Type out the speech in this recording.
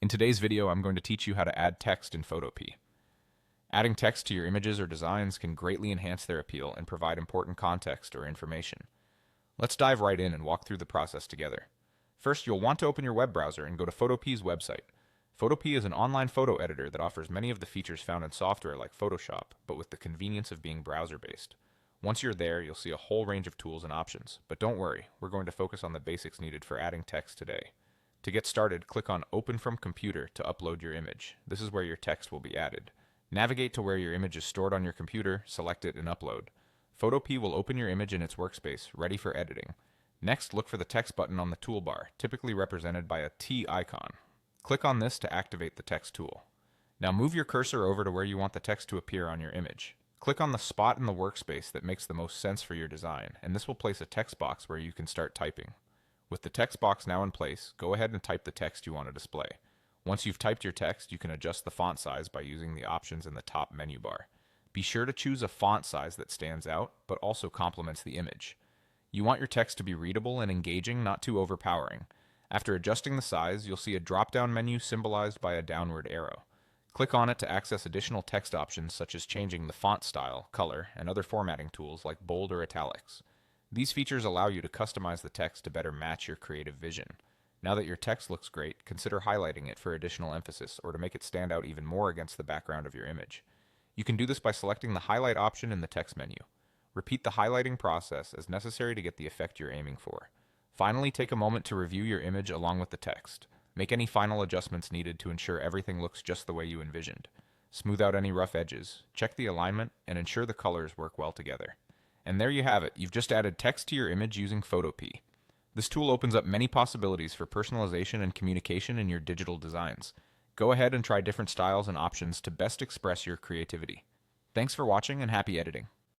In today's video, I'm going to teach you how to add text in Photopea. Adding text to your images or designs can greatly enhance their appeal and provide important context or information. Let's dive right in and walk through the process together. First, you'll want to open your web browser and go to Photopea's website. Photopea is an online photo editor that offers many of the features found in software like Photoshop, but with the convenience of being browser-based. Once you're there, you'll see a whole range of tools and options, but don't worry, we're going to focus on the basics needed for adding text today. To get started, click on Open from Computer to upload your image. This is where your text will be added. Navigate to where your image is stored on your computer, select it, and upload. Photopea will open your image in its workspace, ready for editing. Next, look for the text button on the toolbar, typically represented by a T icon. Click on this to activate the text tool. Now move your cursor over to where you want the text to appear on your image. Click on the spot in the workspace that makes the most sense for your design, and this will place a text box where you can start typing. With the text box now in place, go ahead and type the text you want to display. Once you've typed your text, you can adjust the font size by using the options in the top menu bar. Be sure to choose a font size that stands out, but also complements the image. You want your text to be readable and engaging, not too overpowering. After adjusting the size, you'll see a drop-down menu symbolized by a downward arrow. Click on it to access additional text options such as changing the font style, color, and other formatting tools like bold or italics. These features allow you to customize the text to better match your creative vision. Now that your text looks great, consider highlighting it for additional emphasis or to make it stand out even more against the background of your image. You can do this by selecting the highlight option in the text menu. Repeat the highlighting process as necessary to get the effect you're aiming for. Finally, take a moment to review your image along with the text. Make any final adjustments needed to ensure everything looks just the way you envisioned. Smooth out any rough edges, check the alignment, and ensure the colors work well together. And there you have it, you've just added text to your image using Photopea. This tool opens up many possibilities for personalization and communication in your digital designs. Go ahead and try different styles and options to best express your creativity. Thanks for watching and happy editing.